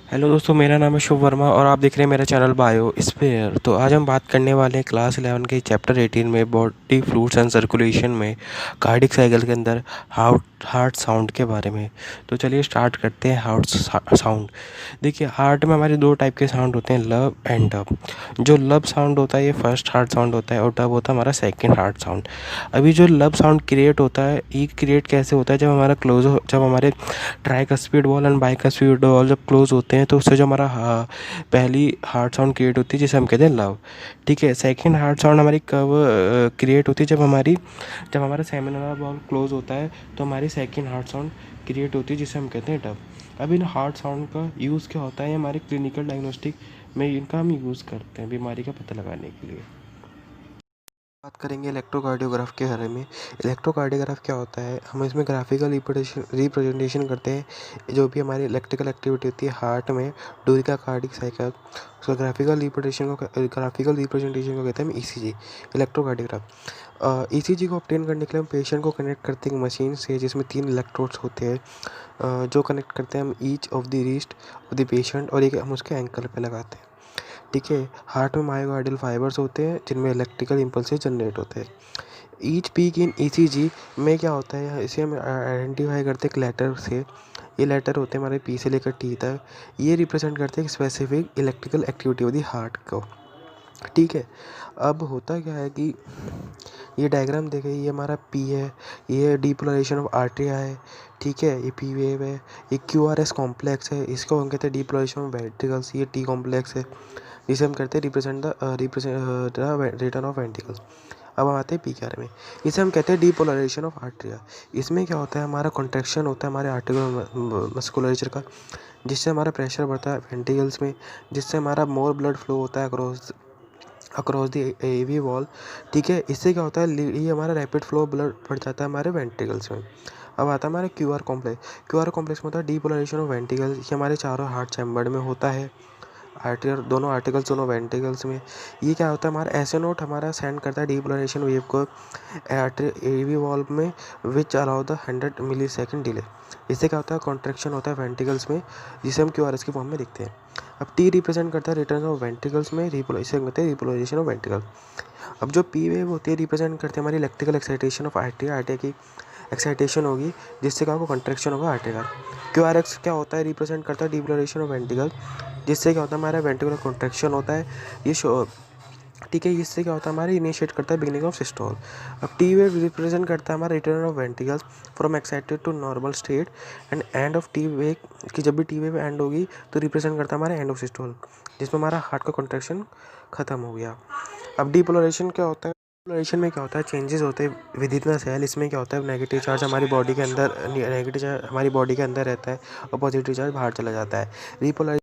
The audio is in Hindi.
हेलो दोस्तों, मेरा नाम है शुभ वर्मा और आप देख रहे हैं मेरा चैनल बायो स्फीयर। तो आज हम बात करने वाले हैं क्लास 11 के चैप्टर 18 में बॉडी फ्लूइड्स एंड सर्कुलेशन में कार्डिक साइकिल के अंदर हार्ट साउंड के बारे में। तो चलिए स्टार्ट करते हैं हार्ट साउंड। देखिए, हार्ट में हमारे दो टाइप के साउंड होते हैं, लब एंड डब। जो लब साउंड होता है ये फर्स्ट हार्ट साउंड होता है और डब होता है हमारा सेकेंड हार्ट साउंड। अभी जो लब साउंड क्रिएट होता है, ये क्रिएट कैसे होता है, जब हमारा जब हमारे tricuspid wall and bicuspid valve जब क्लोज होते हैं तो उससे जो हमारा पहली हार्ट साउंड क्रिएट होती है जिसे हम कहते हैं लव। ठीक है, सेकंड हार्ट साउंड हमारी कब क्रिएट होती है, जब हमारा सेमिनल वॉल क्लोज होता है तो हमारी सेकंड हार्ट साउंड क्रिएट होती है जिसे हम कहते हैं डब। अब इन हार्ट साउंड का यूज़ क्या होता है, हमारे क्लिनिकल डायग्नोस्टिक में इनका हम यूज़ करते हैं बीमारी का पता लगाने के लिए। बात करेंगे इलेक्ट्रोकार्डियोग्राफ के बारे में। इलेक्ट्रोकार्डियोग्राफ क्या होता है, हम इसमें ग्राफिकल रिप्रेजेंटेशन करते हैं जो भी हमारी इलेक्ट्रिकल एक्टिविटी होती है हार्ट में ड्यूरिंग का कार्डिक साइकिल। उसका ग्राफिकल रिप्रेजेंटेशन को कहते हैं हम ईसीजी, इलेक्ट्रोकार्डियोग्राफ। ईसीजी को ऑब्टेन करने के लिए हम पेशेंट को कनेक्ट करते हैं मशीन से जिसमें 3 इलेक्ट्रोड्स होते हैं, जो कनेक्ट करते हैं हम each of the wrist of the patient और एक हम उसके एंकल पे लगाते हैं। ठीक है, हार्ट में मायोकार्डियल फाइबर्स होते हैं जिनमें इलेक्ट्रिकल इम्पल्सेस जनरेट होते हैं। ईच पीक इन ईसीजी में क्या होता है, इसे हम आइडेंटिफाई करते हैं लेटर से। ये लेटर होते हैं हमारे पी से लेकर टी तक। ये रिप्रेजेंट करते हैं specific electrical activity of the heart को। ठीक है, अब होता क्या है कि ये डायग्राम देखें, ये हमारा पी है, ये डीपोलराइजेशन ऑफ आर्टेरिया है। ठीक है, ये पी वेव है, ये क्यू आर एस कॉम्प्लेक्स है, इसको हम कहते हैं डीपोलराइजेशन ऑफ वेंट्रिकल्स। ये टी कॉम्प्लेक्स है जिसे हम कहते हैं represent the return of ventricles. अब हम आते हैं पी के बारे में। इसे हम कहते हैं डीपोलराइजेशन ऑफ आर्टेरिया। इसमें क्या होता है, हमारा कॉन्ट्रैक्शन होता है हमारे आर्टेरियल मस्कुलरेचर का, जिससे हमारा प्रेशर बढ़ता है वेंट्रिकल्स में, जिससे हमारा मोर ब्लड फ्लो होता है अक्रॉस द एवी वॉल। ठीक है, इससे क्या होता है, ये हमारा रैपिड फ्लो ब्लड बढ़ जाता है हमारे वेंट्रिकल्स में। अब आता है हमारे क्यू आर कॉम्प्लेक्स में होता है डीपोलराइजेशन ऑफ वेंट्रिकल्स। ये हमारे चारों हार्ट चैम्बर में होता है, दोनों आर्टिकल्स दोनों वेंट्रिकल्स में। ये क्या होता है, हमारा ऐसे नोट हमारा सेंड करता है डीपोलराइजेशन वेव को एवी वॉल्व में, which allow the 100 millisecond delay. इससे क्या होता है, कॉन्ट्रैक्शन होता है वेंट्रिकल्स में जिसे हम क्यू आर एस की फॉर्म में लिखते हैं। अब टी रिप्रेजेंट करता है रिटर्न ऑफ वेंट्रिकल्स में, इसे कहते हैं रिपोलराइजेशन ऑफ वेंट्रिकल। अब जो पी वेव होती है रिप्रेजेंट करते हैं हमारी इलेक्ट्रिकल एक्साइटेशन ऑफ आर्टेरिया की एक्साइटेशन होगी, जिससे क्या होगा, कॉन्ट्रैक्शन होगा आर्टेरिया। क्यू आर एक्स क्या होता है, रिप्रेजेंट करता है डीपोलराइजेशन ऑफ वेंट्रिकल, जिससे क्या होता है हमारा वेंट्रिकुलर कॉन्ट्रैक्शन होता है। ये शो ठीक है, इससे क्या होता है, हमारे इनिशिएट करता है बिगिनिंग ऑफ सिस्टोल। अब टी वेव रिप्रेजेंट करता है हमारा return of ventricles from excited to normal state and and of T wave, कि जब भी टी वेव एंड होगी तो रिप्रेजेंट करता है हमारा एंड ऑफ सिस्टोल, जिसमें हमारा हार्ट का कॉन्ट्रैक्शन खत्म हो गया। अब डीपोलराइजेशन क्या होता है, पोलराइजेशन में क्या होता है, चेंजेस होते हैं विद इन द सेल। इसमें क्या होता है, नेगेटिव चार्ज हमारी बॉडी के अंदर रहता है और पॉजिटिव चार्ज बाहर चला जाता है। रिपोलराइजेशन